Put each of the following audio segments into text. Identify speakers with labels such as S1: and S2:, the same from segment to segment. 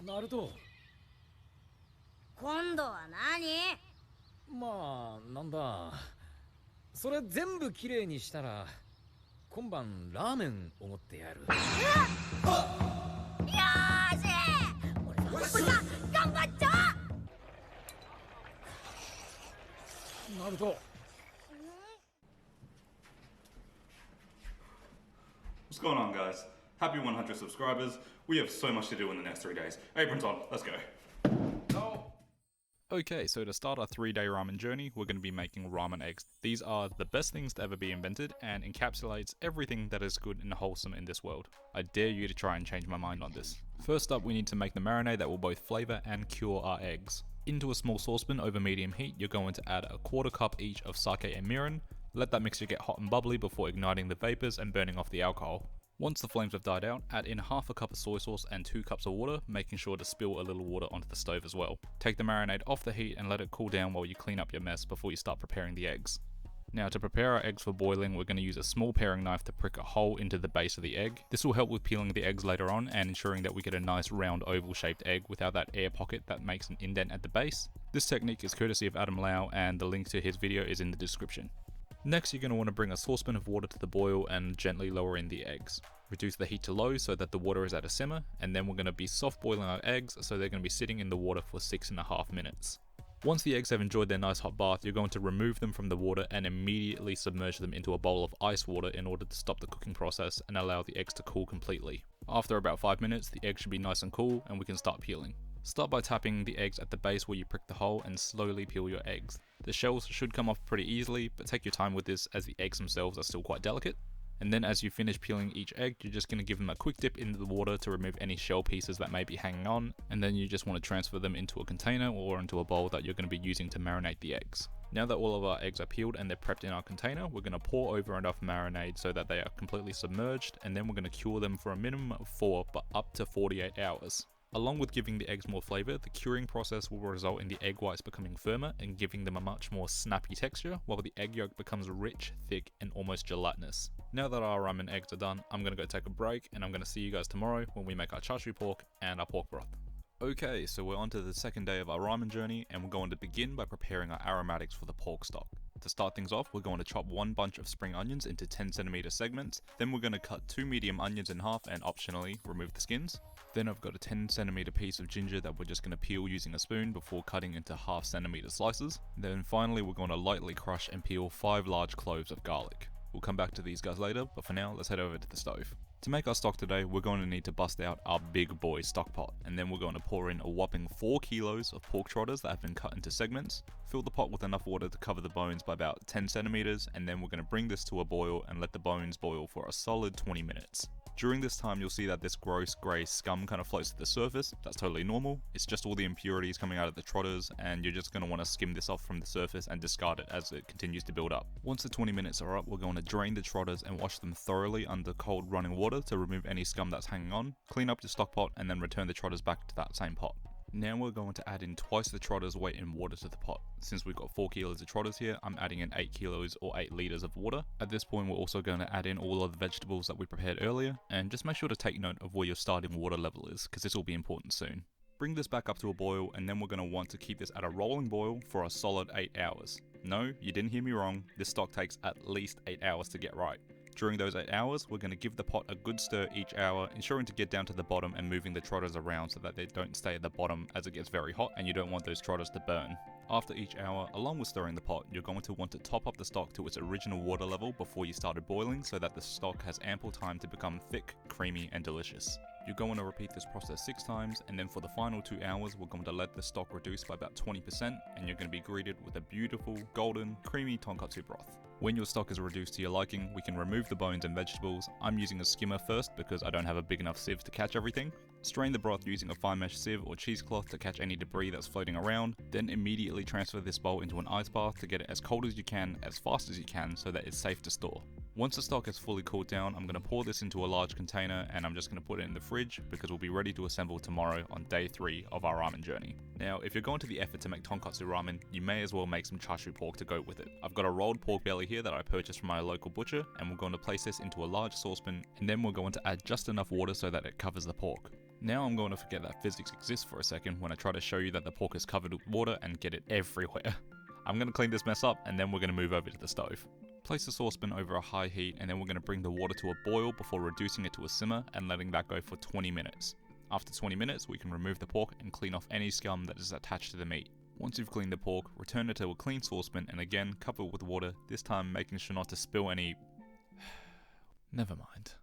S1: ナルト。
S2: 今度は何？
S1: まあなんだ、それ全部きれいにしたら今晩ラーメンおごってやる。
S2: よーし、俺さ頑張っちゃ
S1: ナルト。
S3: What's going on, guys? Happy 100 subscribers. We have so much to do in the next 3 days. Aprons on, let's go.
S4: Okay, so to start our 3-day ramen journey, we're going to be making ramen eggs. These are the best things to ever be invented and encapsulates everything that is good and wholesome in this world. I dare you to try and change my mind on this. First up, we need to make the marinade that will both flavour and cure our eggs. Into a small saucepan over medium heat, you're going to add a 1/4 cup each of sake and mirin. Let that mixture get hot and bubbly before igniting the vapours and burning off the alcohol. Once the flames have died out, add in 1/2 cup of soy sauce and 2 cups of water, making sure to spill a little water onto the stove as well. Take the marinade off the heat and let it cool down while you clean up your mess before you start preparing the eggs. Now to prepare our eggs for boiling, we're going to use a small paring knife to prick a hole into the base of the egg. This will help with peeling the eggs later on and ensuring that we get a nice round oval shaped egg without that air pocket that makes an indent at the base. This technique is courtesy of Adam Lau and the link to his video is in the description. Next, you're going to want to bring a saucepan of water to the boil and gently lower in the eggs. Reduce the heat to low so that the water is at a simmer, and then we're going to be soft boiling our eggs so they're going to be sitting in the water for 6.5 minutes. Once the eggs have enjoyed their nice hot bath, you're going to remove them from the water and immediately submerge them into a bowl of ice water in order to stop the cooking process and allow the eggs to cool completely. After about 5 minutes, the egg should be nice and cool and we can start peeling. Start by tapping the eggs at the base where you prick the hole and slowly peel your eggs. The shells should come off pretty easily, but take your time with this as the eggs themselves are still quite delicate. And then as you finish peeling each egg, you're just going to give them a quick dip into the water to remove any shell pieces that may be hanging on, and then you just want to transfer them into a container or into a bowl that you're going to be using to marinate the eggs. Now that all of our eggs are peeled and they're prepped in our container, we're going to pour over enough marinade so that they are completely submerged, and then we're going to cure them for a minimum of 4 but up to 48 hours. Along with giving the eggs more flavour, the curing process will result in the egg whites becoming firmer and giving them a much more snappy texture, while the egg yolk becomes rich, thick, and almost gelatinous. Now that our ramen eggs are done, I'm going to go take a break, and I'm going to see you guys tomorrow when we make our chashu pork and our pork broth. Okay, so we're on to the second day of our ramen journey, and we're going to begin by preparing our aromatics for the pork stock. To start things off, we're going to chop 1 bunch of spring onions into 10cm segments, then we're going to cut 2 medium onions in half and optionally remove the skins. Then I've got a 10cm piece of ginger that we're just going to peel using a spoon before cutting into 1/2 centimeter slices. Then finally we're going to lightly crush and peel 5 large cloves of garlic. We'll come back to these guys later, but for now let's head over to the stove. To make our stock today, we're going to need to bust out our big boy stock pot, and then we're going to pour in a whopping 4 kilos of pork trotters that have been cut into segments. Fill the pot with enough water to cover the bones by about 10 centimeters, and then we're going to bring this to a boil and let the bones boil for a solid 20 minutes. During this time, you'll see that this gross grey scum kind of floats to the surface. That's totally normal. It's just all the impurities coming out of the trotters, and you're just going to want to skim this off from the surface and discard it as it continues to build up. Once the 20 minutes are up, we're going to drain the trotters and wash them thoroughly under cold running water to remove any scum that's hanging on. Clean up your stock pot and then return the trotters back to that same pot. Now we're going to add in twice the trotters weight in water to the pot. Since we've got 4 kilos of trotters here, I'm adding in 8 kilos or 8 liters of water. At this point we're also going to add in all of the vegetables that we prepared earlier, and just make sure to take note of where your starting water level is, because this will be important soon. Bring this back up to a boil, and then we're going to want to keep this at a rolling boil for a solid 8 hours. No, you didn't hear me wrong, this stock takes at least 8 hours to get right. During those 8 hours, we're going to give the pot a good stir each hour, ensuring to get down to the bottom and moving the trotters around so that they don't stay at the bottom as it gets very hot and you don't want those trotters to burn. After each hour, along with stirring the pot, you're going to want to top up the stock to its original water level before you started boiling so that the stock has ample time to become thick, creamy, and delicious. You're going to repeat this process 6 times, and then for the final 2 hours, we're going to let the stock reduce by about 20%, and you're going to be greeted with a beautiful, golden, creamy tonkotsu broth. When your stock is reduced to your liking, we can remove the bones and vegetables. I'm using a skimmer first because I don't have a big enough sieve to catch everything. Strain the broth using a fine mesh sieve or cheesecloth to catch any debris that's floating around, then immediately transfer this bowl into an ice bath to get it as cold as you can, as fast as you can, so that it's safe to store. Once the stock is fully cooled down, I'm going to pour this into a large container and I'm just going to put it in the fridge because we'll be ready to assemble tomorrow on day 3 of our ramen journey. Now, if you're going to the effort to make tonkotsu ramen, you may as well make some chashu pork to go with it. I've got a rolled pork belly here that I purchased from my local butcher, and we're going to place this into a large saucepan, and then we're going to add just enough water so that it covers the pork. Now I'm going to forget that physics exists for a second when I try to show you that the pork is covered with water and get it everywhere. I'm going to clean this mess up and then we're going to move over to the stove. Place the saucepan over a high heat and then we're going to bring the water to a boil before reducing it to a simmer and letting that go for 20 minutes. After 20 minutes, we can remove the pork and clean off any scum that is attached to the meat. Once you've cleaned the pork, return it to a clean saucepan and again cover it with water, this time making sure not to spill any... Never mind.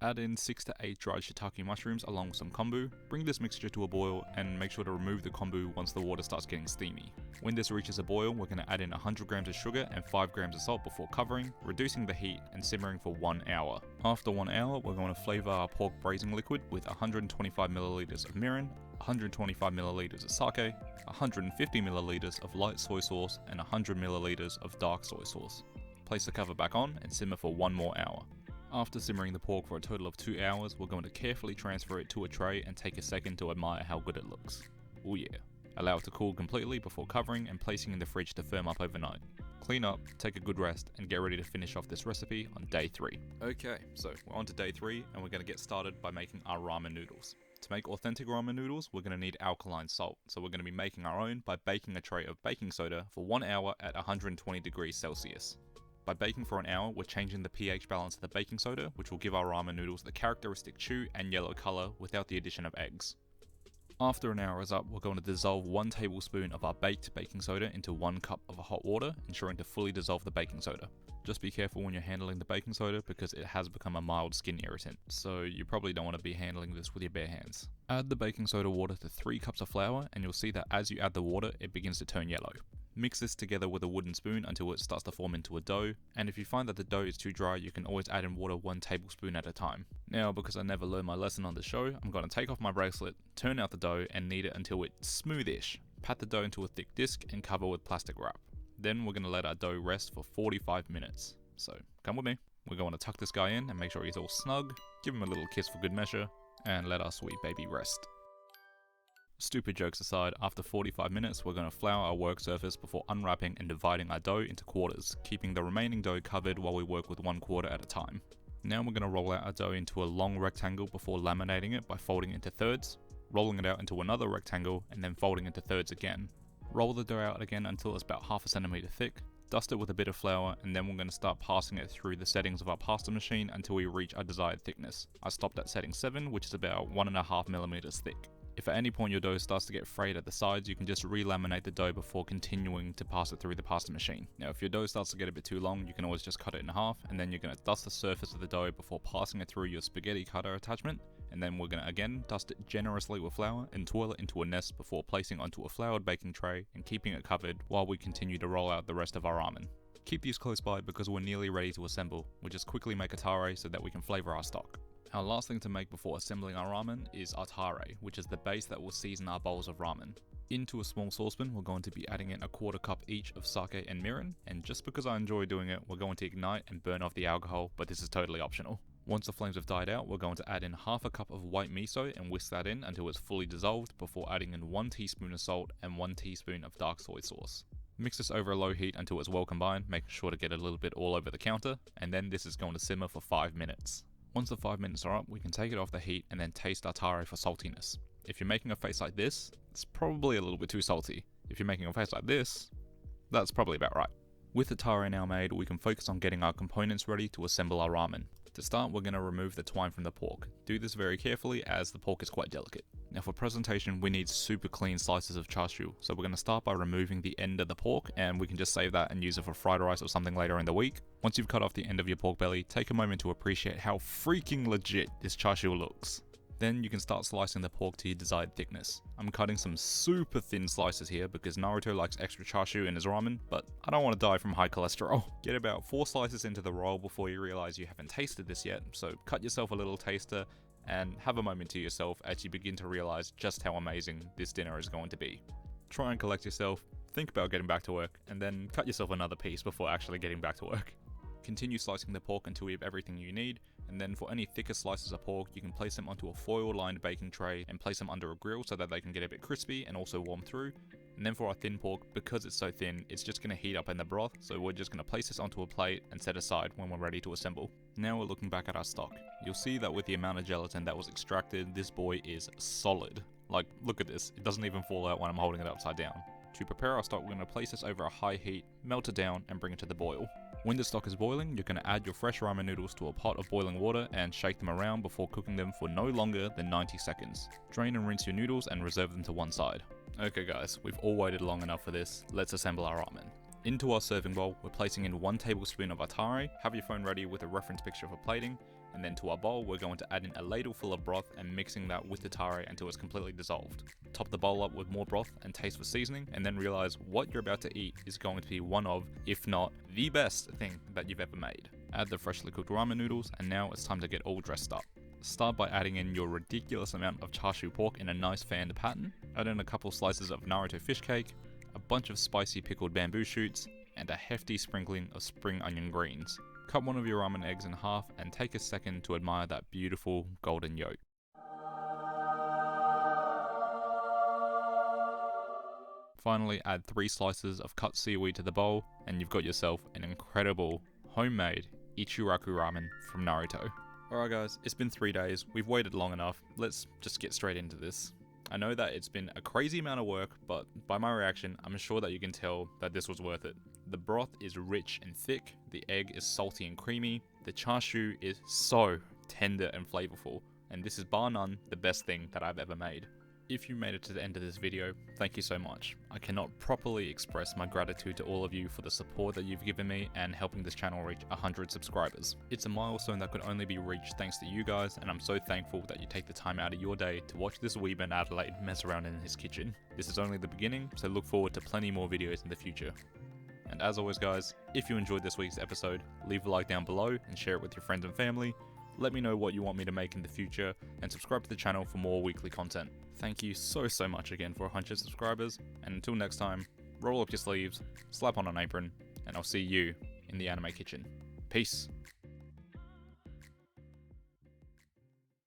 S4: Add in 6 to 8 dried shitake mushrooms along with some konbu, bring this mixture to a boil and make sure to remove the konbu once the water starts getting steamy. When this reaches a boil, we're going to add in 100 grams of sugar and 5 grams of salt before covering, reducing the heat and simmering for 1 hour. After 1 hour, we're going to flavour our pork braising liquid with 125 milliliters of mirin, 125 milliliters of sake, 150 milliliters of light soy sauce and 100 milliliters of dark soy sauce. Place the cover back on and simmer for 1 more hour. After simmering the pork for a total of 2 hours, we're going to carefully transfer it to a tray and take a second to admire how good it looks. Oh yeah. Allow it to cool completely before covering and placing in the fridge to firm up overnight. Clean up, take a good rest, and get ready to finish off this recipe on day 3. Okay, so we're on to day 3 and we're going to get started by making our ramen noodles. To make authentic ramen noodles, we're going to need alkaline salt, so we're going to be making our own by baking a tray of baking soda for 1 hour at 120 degrees Celsius. By baking for an hour, we're changing the pH balance of the baking soda, which will give our ramen noodles the characteristic chew and yellow colour without the addition of eggs. After an hour is up, we're going to dissolve 1 tablespoon of our baked baking soda into 1 cup of hot water, ensuring to fully dissolve the baking soda. Just be careful when you're handling the baking soda because it has become a mild skin irritant, so you probably don't want to be handling this with your bare hands. Add the baking soda water to 3 cups of flour and you'll see that as you add the water, it begins to turn yellow. Mix this together with a wooden spoon until it starts to form into a dough, and if you find that the dough is too dry, you can always add in water 1 tablespoon at a time. Now, because I never learned my lesson on the show, I'm going to take off my bracelet, turn out the dough, and knead it until it's smoothish. Pat the dough into a thick disc and cover with plastic wrap. Then we're going to let our dough rest for 45 minutes. So, come with me. We're going to tuck this guy in and make sure he's all snug, give him a little kiss for good measure, and let our sweet baby rest. Stupid jokes aside, after 45 minutes we're going to flour our work surface before unwrapping and dividing our dough into quarters, keeping the remaining dough covered while we work with 1 quarter at a time. Now we're going to roll out our dough into a long rectangle before laminating it by folding into thirds, rolling it out into another rectangle and then folding into thirds again. Roll the dough out again until it's about half a centimeter thick, dust it with a bit of flour and then we're going to start passing it through the settings of our pasta machine until we reach our desired thickness. I stopped at setting 7, which is about 1.5 millimeters thick. If at any point your dough starts to get frayed at the sides, you can just re-laminate the dough before continuing to pass it through the pasta machine. Now if your dough starts to get a bit too long, you can always just cut it in half and then you're going to dust the surface of the dough before passing it through your spaghetti cutter attachment, and then we're going to again dust it generously with flour and twirl it into a nest before placing onto a floured baking tray and keeping it covered while we continue to roll out the rest of our ramen. Keep these close by because we're nearly ready to assemble. We'll just quickly make a tare so that we can flavour our stock. Our last thing to make before assembling our ramen is our tare, which is the base that will season our bowls of ramen. Into a small saucepan, we're going to be adding in 1/4 cup each of sake and mirin, and just because I enjoy doing it, we're going to ignite and burn off the alcohol, but this is totally optional. Once the flames have died out, we're going to add in 1/2 cup of white miso and whisk that in until it's fully dissolved before adding in 1 teaspoon of salt and 1 teaspoon of dark soy sauce. Mix this over a low heat until it's well combined, making sure to get a little bit all over the counter, and then this is going to simmer for 5 minutes. Once the 5 minutes are up, we can take it off the heat and then taste our tare for saltiness. If you're making a face like this, it's probably a little bit too salty. If you're making a face like this, that's probably about right. With the tare now made, we can focus on getting our components ready to assemble our ramen. To start, we're going to remove the twine from the pork. Do this very carefully as the pork is quite delicate. Now for presentation, we need super clean slices of chashu, so we're going to start by removing the end of the pork, and we can just save that and use it for fried rice or something later in the week. Once you've cut off the end of your pork belly, take a moment to appreciate how freaking legit this chashu looks. Then you can start slicing the pork to your desired thickness. I'm cutting some super thin slices here because Naruto likes extra chashu in his ramen, but I don't want to die from high cholesterol. Get about 4 slices into the roll before you realize you haven't tasted this yet, so cut yourself a little taster and have a moment to yourself as you begin to realize just how amazing this dinner is going to be. Try and collect yourself, think about getting back to work, and then cut yourself another piece before actually getting back to work. Continue slicing the pork until you have everything you need, and then for any thicker slices of pork, you can place them onto a foil-lined baking tray and place them under a grill so that they can get a bit crispy and also warm through. And then for our thin pork, because it's so thin, it's just going to heat up in the broth, so we're just going to place this onto a plate and set aside when we're ready to assemble. Now we're looking back at our stock. You'll see that with the amount of gelatin that was extracted, this boy is solid. Like, look at this, it doesn't even fall out when I'm holding it upside down. To prepare our stock, we're going to place this over a high heat, melt it down, and bring it to the boil. When the stock is boiling, you're going to add your fresh ramen noodles to a pot of boiling water and shake them around before cooking them for no longer than 90 seconds. Drain and rinse your noodles and reserve them to one side. Okay guys, we've all waited long enough for this, let's assemble our ramen. Into our serving bowl, we're placing in 1 tablespoon of our tare, have your phone ready with a reference picture for plating, and then to our bowl, we're going to add in a ladle full of broth and mixing that with the tare until it's completely dissolved. Top the bowl up with more broth and taste for seasoning, and then realize what you're about to eat is going to be one of, if not the best thing that you've ever made. Add the freshly cooked ramen noodles, and now it's time to get all dressed up. Start by adding in your ridiculous amount of chashu pork in a nice fanned pattern, add in a couple slices of Naruto fish cake, a bunch of spicy pickled bamboo shoots, and a hefty sprinkling of spring onion greens. Cut one of your ramen eggs in half and take a second to admire that beautiful golden yolk. Finally, add 3 slices of cut seaweed to the bowl, and you've got yourself an incredible homemade ICHIRAKU ramen from Naruto. Alright guys, it's been 3 days, we've waited long enough, let's just get straight into this. I know that it's been a crazy amount of work, but by my reaction, I'm sure that you can tell that this was worth it. The broth is rich and thick, the egg is salty and creamy, the chashu is so tender and flavorful, and this is bar none the best thing that I've ever made. If you made it to the end of this video, thank you so much. I cannot properly express my gratitude to all of you for the support that you've given me and helping this channel reach 100 subscribers. It's a milestone that could only be reached thanks to you guys, and I'm so thankful that you take the time out of your day to watch this weeb in Adelaide mess around in his kitchen. This is only the beginning, so look forward to plenty more videos in the future. And as always guys, if you enjoyed this week's episode, leave a like down below and share it with your friends and family. Let me know what you want me to make in the future, and subscribe to the channel for more weekly content. Thank you so much again for 100 subscribers, and until next time, roll up your sleeves, slap on an apron, and I'll see you in the anime kitchen. Peace.